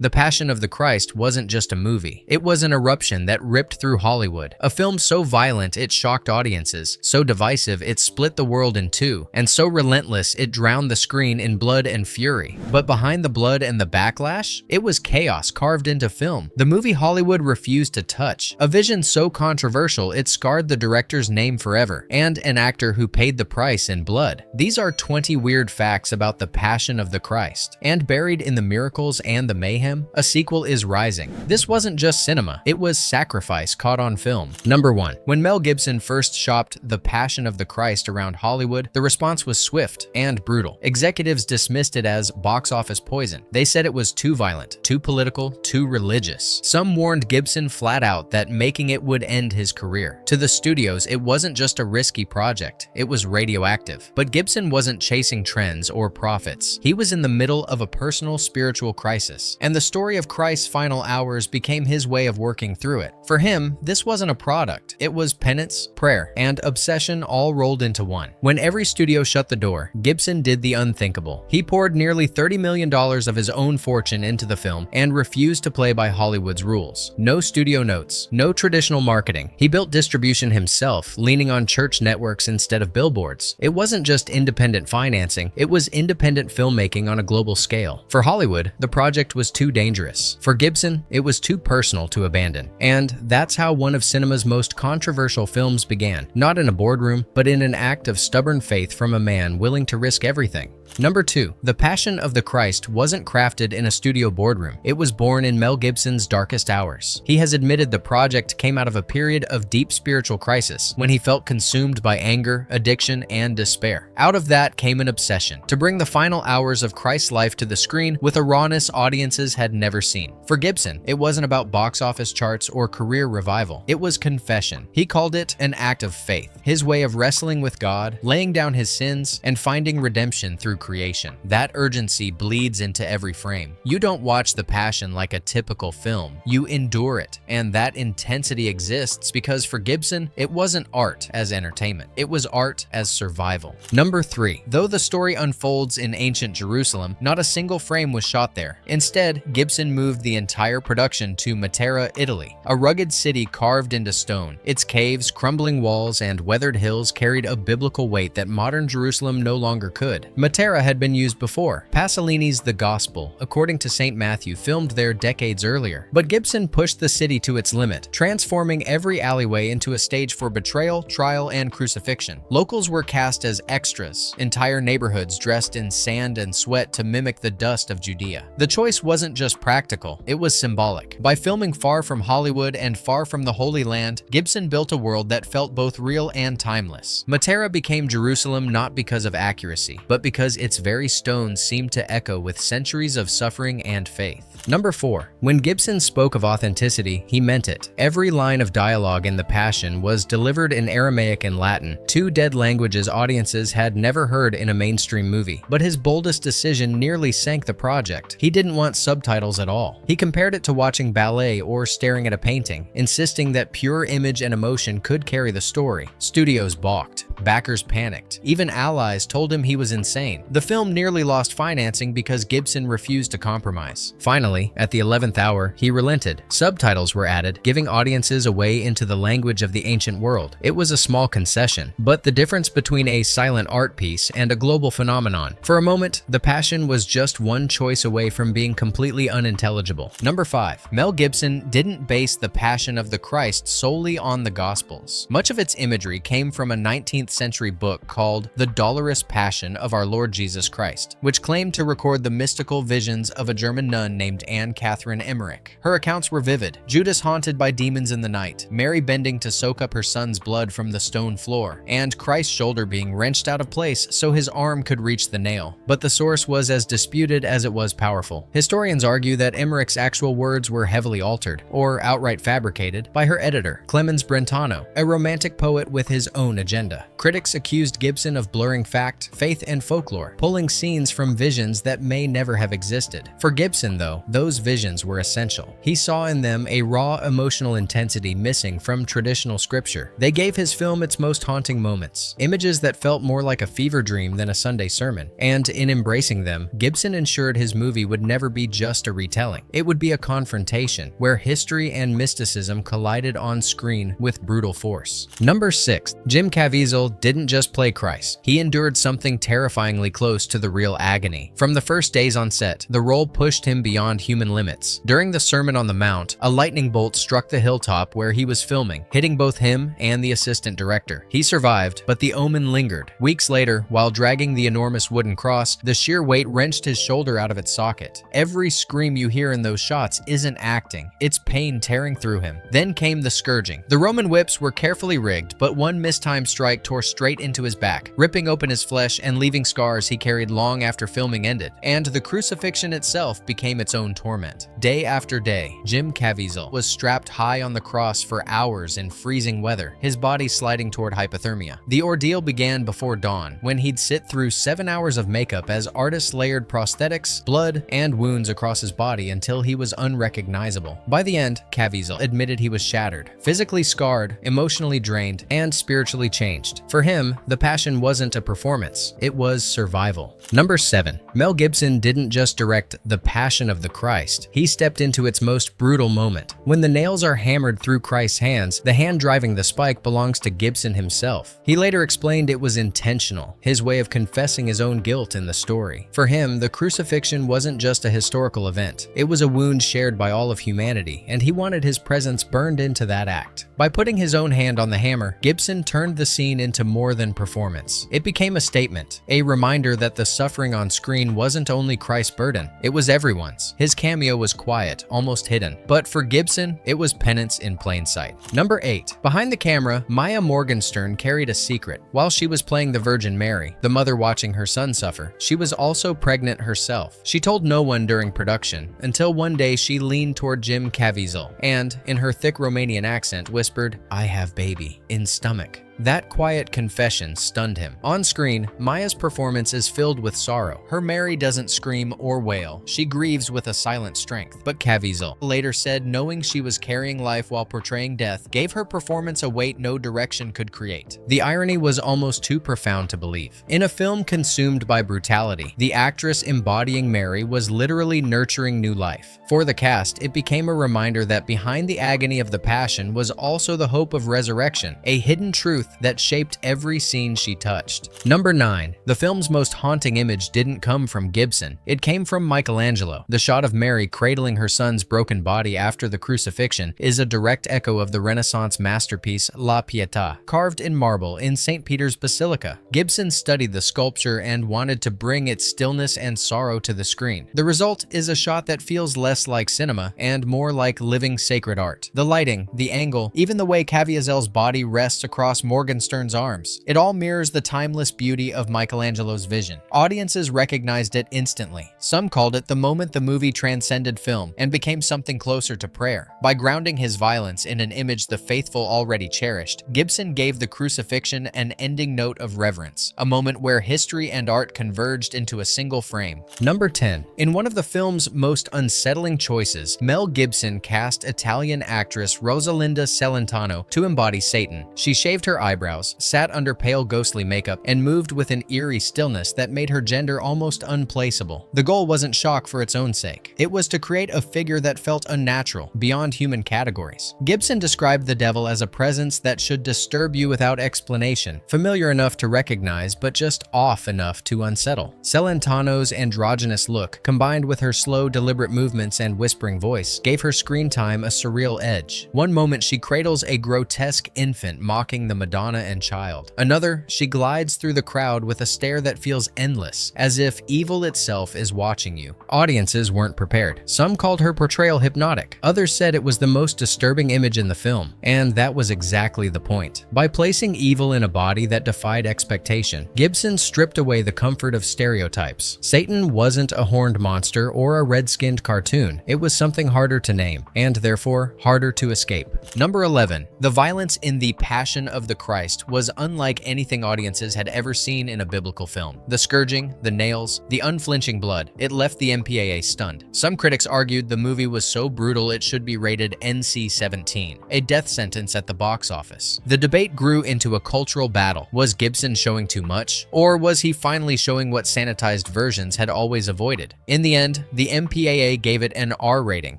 The Passion of the Christ wasn't just a movie. It was an eruption that ripped through Hollywood. A film so violent it shocked audiences, so divisive it split the world in two, and so relentless it drowned the screen in blood and fury. But behind the blood and the backlash, it was chaos carved into film. The movie Hollywood refused to touch. A vision so controversial it scarred the director's name forever, and an actor who paid the price in blood. These are 20 weird facts about the Passion of the Christ. And buried in the miracles and the mayhem, a sequel is rising. This wasn't just cinema, it was sacrifice caught on film. Number 1. When Mel Gibson first shopped The Passion of the Christ around Hollywood, the response was swift and brutal. Executives dismissed it as box office poison. They said it was too violent, too political, too religious. Some warned Gibson flat out that making it would end his career. To the studios, it wasn't just a risky project, it was radioactive. But Gibson wasn't chasing trends or profits. He was in the middle of a personal spiritual crisis, and the story of Christ's final hours became his way of working through it. For him, this wasn't a product. It was penance, prayer, and obsession all rolled into one. When every studio shut the door, Gibson did the unthinkable. He poured nearly $30 million of his own fortune into the film and refused to play by Hollywood's rules. No studio notes, no traditional marketing. He built distribution himself, leaning on church networks instead of billboards. It wasn't just independent financing, it was independent filmmaking on a global scale. For Hollywood, the project was too dangerous. For Gibson, it was too personal to abandon. And that's how one of cinema's most controversial films began. Not in a boardroom, but in an act of stubborn faith from a man willing to risk everything. Number 2. The Passion of the Christ wasn't crafted in a studio boardroom. It was born in Mel Gibson's darkest hours. He has admitted the project came out of a period of deep spiritual crisis when he felt consumed by anger, addiction, and despair. Out of that came an obsession to bring the final hours of Christ's life to the screen with a rawness audiences had never seen. For Gibson, it wasn't about box office charts or career revival. It was confession. He called it an act of faith, his way of wrestling with God, laying down his sins, and finding redemption through creation. That urgency bleeds into every frame. You don't watch The Passion like a typical film. You endure it. And that intensity exists because for Gibson, it wasn't art as entertainment. It was art as survival. Number 3. Though the story unfolds in ancient Jerusalem, not a single frame was shot there. Instead, Gibson moved the entire production to Matera, Italy, a rugged city carved into stone. Its caves, crumbling walls, and weathered hills carried a biblical weight that modern Jerusalem no longer could. Matera had been used before. Pasolini's The Gospel, according to St. Matthew, filmed there decades earlier. But Gibson pushed the city to its limit, transforming every alleyway into a stage for betrayal, trial, and crucifixion. Locals were cast as extras, entire neighborhoods dressed in sand and sweat to mimic the dust of Judea. The choice wasn't just practical, it was symbolic. By filming far from Hollywood and far from the Holy Land, Gibson built a world that felt both real and timeless. Matera became Jerusalem not because of accuracy, but because its very stones seemed to echo with centuries of suffering and faith. Number 4. When Gibson spoke of authenticity, he meant it. Every line of dialogue in The Passion was delivered in Aramaic and Latin, two dead languages audiences had never heard in a mainstream movie. But his boldest decision nearly sank the project. He didn't want subtitles at all. He compared it to watching ballet or staring at a painting, insisting that pure image and emotion could carry the story. Studios balked. Backers panicked. Even allies told him he was insane. The film nearly lost financing because Gibson refused to compromise. Finally, at the 11th hour, he relented. Subtitles were added, giving audiences a way into the language of the ancient world. It was a small concession, but the difference between a silent art piece and a global phenomenon. For a moment, The Passion was just one choice away from being completely unintelligible. Number 5. Mel Gibson didn't base The Passion of the Christ solely on the Gospels. Much of its imagery came from a 19th century book called The Dolorous Passion of Our Lord Jesus Christ, which claimed to record the mystical visions of a German nun named Anne Catherine Emmerich. Her accounts were vivid. Judas haunted by demons in the night, Mary bending to soak up her son's blood from the stone floor, and Christ's shoulder being wrenched out of place so his arm could reach the nail. But the source was as disputed as it was powerful. Historians argue that Emmerich's actual words were heavily altered, or outright fabricated, by her editor, Clemens Brentano, a romantic poet with his own agenda. Critics accused Gibson of blurring fact, faith, and folklore, pulling scenes from visions that may never have existed. For Gibson, though, those visions were essential. He saw in them a raw emotional intensity missing from traditional scripture. They gave his film its most haunting moments, images that felt more like a fever dream than a Sunday sermon. And in embracing them, Gibson ensured his movie would never be just a retelling. It would be a confrontation where history and mysticism collided on screen with brutal force. Number 6. Jim Caviezel didn't just play Christ. He endured something terrifyingly close to the real agony. From the first days on set, the role pushed him beyond human limits. During the Sermon on the Mount, a lightning bolt struck the hilltop where he was filming, hitting both him and the assistant director. He survived, but the omen lingered. Weeks later, while dragging the enormous wooden cross, the sheer weight wrenched his shoulder out of its socket. Every scream you hear in those shots isn't acting, it's pain tearing through him. Then came the scourging. The Roman whips were carefully rigged, but one mistimed strike tore straight into his back, ripping open his flesh and leaving scars he carried long after filming ended. And the crucifixion itself became its own torment. Day after day, Jim Caviezel was strapped high on the cross for hours in freezing weather, his body sliding toward hypothermia. The ordeal began before dawn, when he'd sit through 7 hours of makeup as artists layered prosthetics, blood, and wounds across his body until he was unrecognizable. By the end, Caviezel admitted he was shattered, physically scarred, emotionally drained, and spiritually changed. For him, the Passion wasn't a performance, it was survival. Number 7. Mel Gibson didn't just direct The Passion of the Christ, he stepped into its most brutal moment. When the nails are hammered through Christ's hands, the hand driving the spike belongs to Gibson himself. He later explained it was intentional, his way of confessing his own guilt in the story. For him, the crucifixion wasn't just a historical event, it was a wound shared by all of humanity, and he wanted his presence burned into that act. By putting his own hand on the hammer, Gibson turned the scene into more than performance. It became a statement, a reminder that the suffering on screen wasn't only Christ's burden, it was everyone's. His cameo was quiet, almost hidden, but for Gibson, it was penance in plain sight. Number 8. Behind the camera, Maya Morgenstern carried a secret. While she was playing the Virgin Mary, the mother watching her son suffer, she was also pregnant herself. She told no one during production, until one day she leaned toward Jim Caviezel and, in her thick Romanian accent, whispered, "I have baby, in stomach." That quiet confession stunned him. On screen, Maya's performance is filled with sorrow. Her Mary doesn't scream or wail. She grieves with a silent strength. But Caviezel later said knowing she was carrying life while portraying death gave her performance a weight no direction could create. The irony was almost too profound to believe. In a film consumed by brutality, the actress embodying Mary was literally nurturing new life. For the cast, it became a reminder that behind the agony of the Passion was also the hope of resurrection, a hidden truth that shaped every scene she touched. Number 9. The film's most haunting image didn't come from Gibson. It came from Michelangelo. The shot of Mary cradling her son's broken body after the crucifixion is a direct echo of the Renaissance masterpiece La Pietà, carved in marble in St. Peter's Basilica. Gibson studied the sculpture and wanted to bring its stillness and sorrow to the screen. The result is a shot that feels less like cinema and more like living sacred art. The lighting, the angle, even the way Caviezel's body rests across Morgenstern's arms. It all mirrors the timeless beauty of Michelangelo's vision. Audiences recognized it instantly. Some called it the moment the movie transcended film and became something closer to prayer. By grounding his violence in an image the faithful already cherished, Gibson gave the crucifixion an ending note of reverence, a moment where history and art converged into a single frame. Number 10. In one of the film's most unsettling choices, Mel Gibson cast Italian actress Rosalinda Celentano to embody Satan. She shaved her eyebrows, sat under pale ghostly makeup, and moved with an eerie stillness that made her gender almost unplaceable. The goal wasn't shock for its own sake. It was to create a figure that felt unnatural, beyond human categories. Gibson described the devil as a presence that should disturb you without explanation, familiar enough to recognize but just off enough to unsettle. Celentano's androgynous look, combined with her slow, deliberate movements and whispering voice, gave her screen time a surreal edge. One moment she cradles a grotesque infant mocking the Madonna and Child. Another, she glides through the crowd with a stare that feels endless, as if evil itself is watching you. Audiences weren't prepared. Some called her portrayal hypnotic. Others said it was the most disturbing image in the film, and that was exactly the point. By placing evil in a body that defied expectation, Gibson stripped away the comfort of stereotypes. Satan wasn't a horned monster or a red-skinned cartoon. It was something harder to name, and therefore harder to escape. Number 11. The violence in The Passion of the Christ was unlike anything audiences had ever seen in a biblical film. The scourging, the nails, the unflinching blood, it left the MPAA stunned. Some critics argued the movie was so brutal it should be rated NC-17, a death sentence at the box office. The debate grew into a cultural battle. Was Gibson showing too much? Or was he finally showing what sanitized versions had always avoided? In the end, the MPAA gave it an R rating,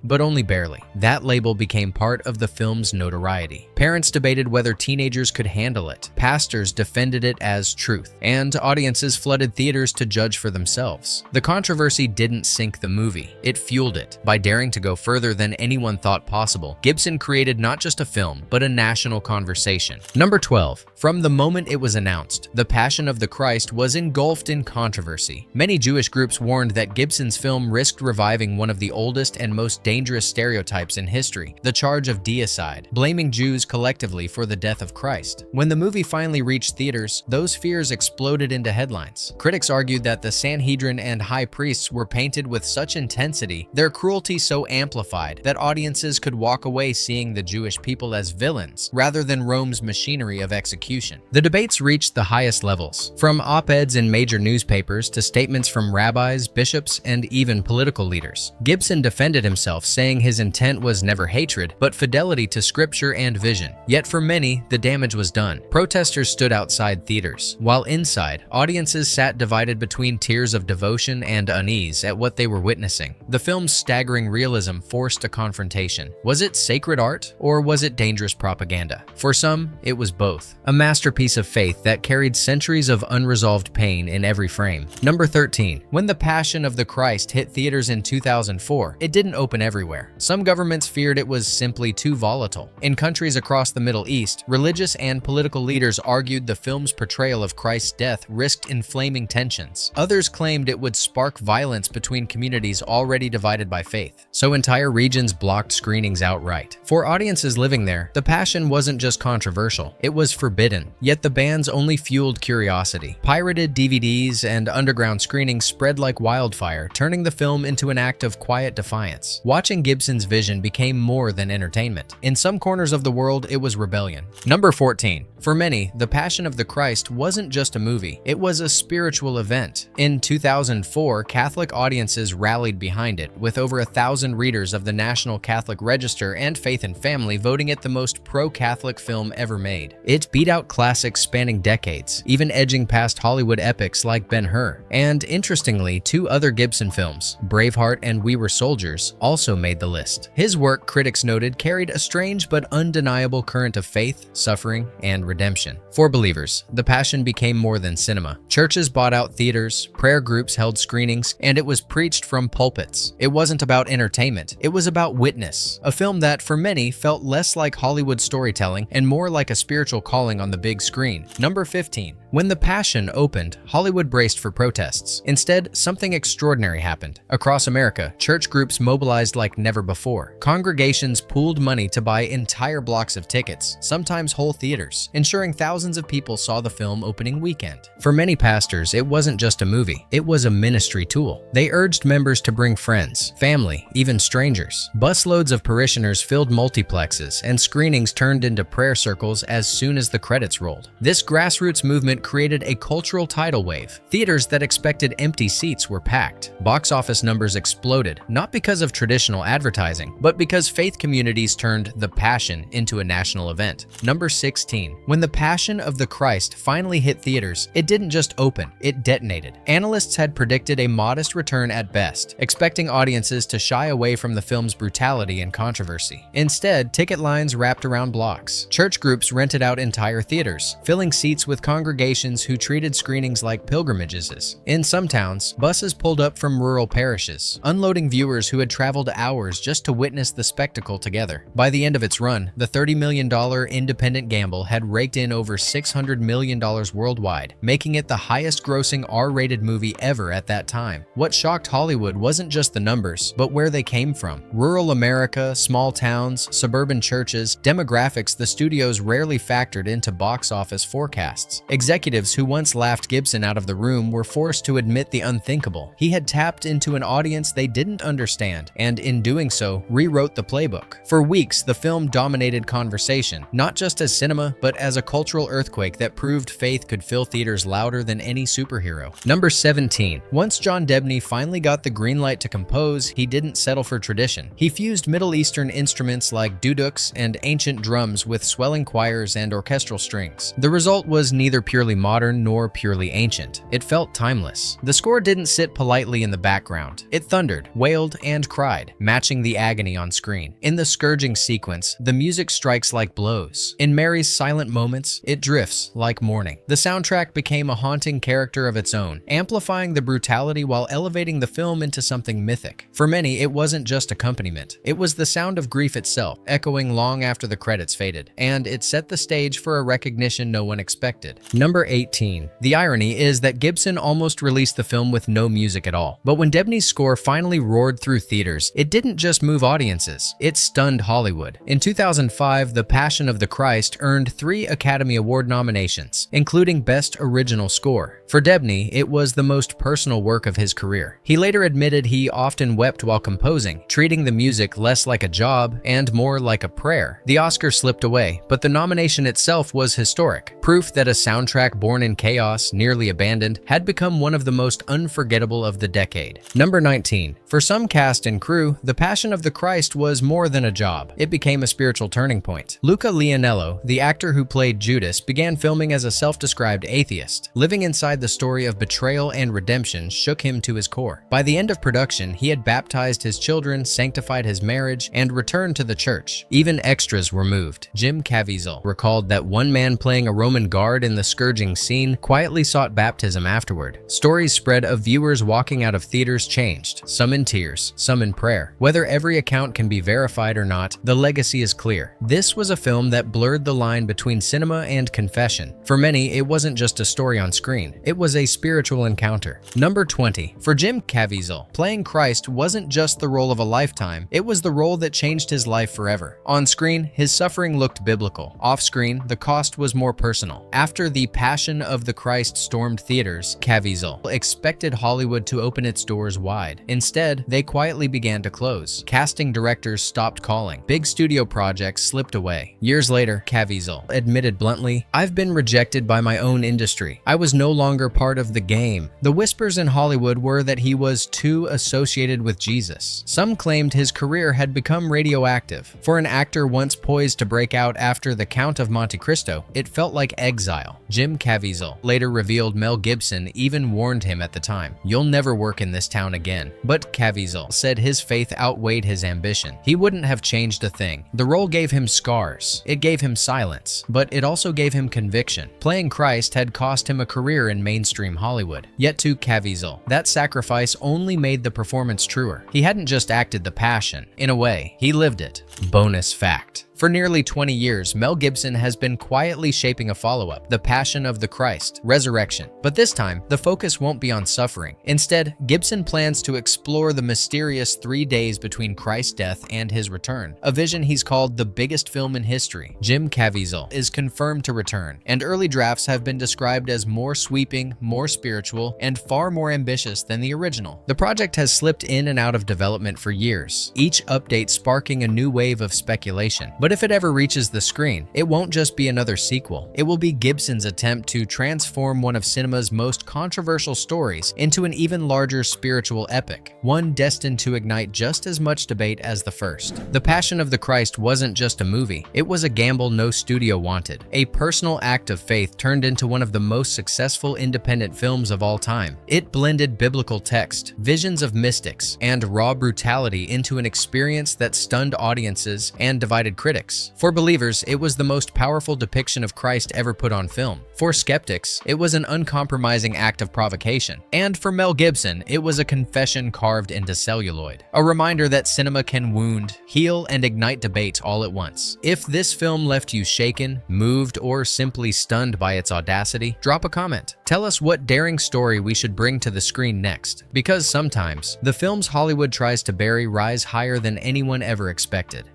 but only barely. That label became part of the film's notoriety. Parents debated whether teenagers could handle it. Pastors defended it as truth, and audiences flooded theaters to judge for themselves. The controversy didn't sink the movie, it fueled it. By daring to go further than anyone thought possible, Gibson created not just a film, but a national conversation. Number 12. From the moment it was announced, The Passion of the Christ was engulfed in controversy. Many Jewish groups warned that Gibson's film risked reviving one of the oldest and most dangerous stereotypes in history, the charge of deicide, blaming Jews collectively for the death of Christ. When the movie finally reached theaters, those fears exploded into headlines. Critics argued that the Sanhedrin and high priests were painted with such intensity, their cruelty so amplified, that audiences could walk away seeing the Jewish people as villains, rather than Rome's machinery of execution. The debates reached the highest levels, from op-eds in major newspapers to statements from rabbis, bishops, and even political leaders. Gibson defended himself, saying his intent was never hatred, but fidelity to scripture and vision. Yet for many, the damage was done. Protesters stood outside theaters, while inside, audiences sat divided between tears of devotion and unease at what they were witnessing. The film's staggering realism forced a confrontation. Was it sacred art, or was it dangerous propaganda? For some, it was both. A masterpiece of faith that carried centuries of unresolved pain in every frame. Number 13. When The Passion of the Christ hit theaters in 2004, it didn't open everywhere. Some governments feared it was simply too volatile. In countries across the Middle East, religious and political leaders argued the film's portrayal of Christ's death risked inflaming tensions. Others claimed it would spark violence between communities already divided by faith, so entire regions blocked screenings outright. For audiences living there, The Passion wasn't just controversial, it was forbidden. Yet the bans only fueled curiosity. Pirated DVDs and underground screenings spread like wildfire, turning the film into an act of quiet defiance. Watching Gibson's vision became more than entertainment. In some corners of the world, it was rebellion. Number 14. For many, The Passion of the Christ wasn't just a movie, it was a spiritual event. In 2004, Catholic audiences rallied behind it, with over 1,000 readers of the National Catholic Register and Faith and Family voting it the most pro-Catholic film ever made. It beat out classics spanning decades, even edging past Hollywood epics like Ben-Hur. And interestingly, two other Gibson films, Braveheart and We Were Soldiers, also made the list. His work, critics noted, carried a strange but undeniable current of faith, suffering, and redemption. For believers, The Passion became more than cinema. Churches bought out theaters, prayer groups held screenings, and it was preached from pulpits. It wasn't about entertainment, it was about witness. A film that, for many, felt less like Hollywood storytelling and more like a spiritual calling on the big screen. Number 15. When The Passion opened, Hollywood braced for protests. Instead, something extraordinary happened. Across America, church groups mobilized like never before. Congregations pooled money to buy entire blocks of tickets, sometimes whole theaters, ensuring thousands of people saw the film opening weekend. For many pastors, it wasn't just a movie, it was a ministry tool. They urged members to bring friends, family, even strangers. Busloads of parishioners filled multiplexes, and screenings turned into prayer circles as soon as the credits rolled. This grassroots movement created a cultural tidal wave. Theaters that expected empty seats were packed. Box office numbers exploded, not because of traditional advertising, but because faith communities turned The Passion into a national event. Number 16. When The Passion of the Christ finally hit theaters, it didn't just open, it detonated. Analysts had predicted a modest return at best, expecting audiences to shy away from the film's brutality and controversy. Instead, ticket lines wrapped around blocks. Church groups rented out entire theaters, filling seats with congregations who treated screenings like pilgrimages. In some towns, buses pulled up from rural parishes, unloading viewers who had traveled hours just to witness the spectacle together. By the end of its run, the $30 million independent gamble had raked in over $600 million worldwide, making it the highest-grossing R-rated movie ever at that time. What shocked Hollywood wasn't just the numbers, but where they came from. Rural America, small towns, suburban churches, demographics the studios rarely factored into box office forecasts. Executives who once laughed Gibson out of the room were forced to admit the unthinkable. He had tapped into an audience they didn't understand, and in doing so, rewrote the playbook. For weeks, the film dominated conversation, not just as cinema cinema, but as a cultural earthquake that proved faith could fill theaters louder than any superhero. Number 17. Once John Debney finally got the green light to compose, he didn't settle for tradition. He fused Middle Eastern instruments like duduks and ancient drums with swelling choirs and orchestral strings. The result was neither purely modern nor purely ancient. It felt timeless. The score didn't sit politely in the background. It thundered, wailed, and cried, matching the agony on screen. In the scourging sequence, the music strikes like blows. In Mary's silent moments, it drifts like mourning. The soundtrack became a haunting character of its own, amplifying the brutality while elevating the film into something mythic. For many, it wasn't just accompaniment. It was the sound of grief itself, echoing long after the credits faded, and it set the stage for a recognition no one expected. Number 18. The irony is that Gibson almost released the film with no music at all. But when Debney's score finally roared through theaters, it didn't just move audiences, it stunned Hollywood. In 2005, The Passion of the Christ earned 3 Academy Award nominations, including Best Original Score. For Debney, it was the most personal work of his career. He later admitted he often wept while composing, treating the music less like a job and more like a prayer. The Oscar slipped away, but the nomination itself was historic, proof that a soundtrack born in chaos, nearly abandoned, had become one of the most unforgettable of the decade. Number 19. For some cast and crew, The Passion of the Christ was more than a job. It became a spiritual turning point. Luca Leonello, the actor who played Judas, began filming as a self-described atheist. Living inside the story of betrayal and redemption shook him to his core. By the end of production, he had baptized his children, sanctified his marriage, and returned to the church. Even extras were moved. Jim Caviezel recalled that one man playing a Roman guard in the scourging scene quietly sought baptism afterward. Stories spread of viewers walking out of theaters changed, some in tears, some in prayer. Whether every account can be verified or not, the legacy is clear. This was a film that blurred the line between cinema and confession. For many, it wasn't just a story on screen. It was a spiritual encounter. Number 20. For Jim Caviezel, playing Christ wasn't just the role of a lifetime, it was the role that changed his life forever. On screen, his suffering looked biblical. Off-screen, the cost was more personal. After The Passion of the Christ stormed theaters, Caviezel expected Hollywood to open its doors wide. Instead, they quietly began to close. Casting directors stopped calling. Big studio projects slipped away. Years later, Caviezel admitted bluntly, "I've been rejected by my own industry. I was no longer part of the game." The whispers in Hollywood were that he was too associated with Jesus. Some claimed his career had become radioactive. For an actor once poised to break out after The Count of Monte Cristo, it felt like exile. Jim Caviezel later revealed Mel Gibson even warned him at the time, "You'll never work in this town again." But Caviezel said his faith outweighed his ambition. He wouldn't have changed a thing. The role gave him scars. It gave him silence. But it also gave him conviction. Playing Christ had cost him a career in mainstream Hollywood. Yet to Caviezel, that sacrifice only made the performance truer. He hadn't just acted the passion. In a way, he lived it. Bonus fact. For nearly 20 years, Mel Gibson has been quietly shaping a follow-up, The Passion of the Christ, Resurrection. But this time, the focus won't be on suffering. Instead, Gibson plans to explore the mysterious 3 days between Christ's death and his return, a vision he's called the biggest film in history. Jim Caviezel is confirmed to return, and early drafts have been described as more sweeping, more spiritual, and far more ambitious than the original. The project has slipped in and out of development for years, each update sparking a new wave of speculation. But if it ever reaches the screen, it won't just be another sequel. It will be Gibson's attempt to transform one of cinema's most controversial stories into an even larger spiritual epic, one destined to ignite just as much debate as the first. The Passion of the Christ wasn't just a movie. It was a gamble no studio wanted, a personal act of faith turned into one of the most successful independent films of all time. It blended biblical text, visions of mystics, and raw brutality into an experience that stunned audiences and divided critics. For believers, it was the most powerful depiction of Christ ever put on film. For skeptics, it was an uncompromising act of provocation. And for Mel Gibson, it was a confession carved into celluloid. A reminder that cinema can wound, heal, and ignite debate all at once. If this film left you shaken, moved, or simply stunned by its audacity, drop a comment. Tell us what daring story we should bring to the screen next. Because sometimes, the films Hollywood tries to bury rise higher than anyone ever expected.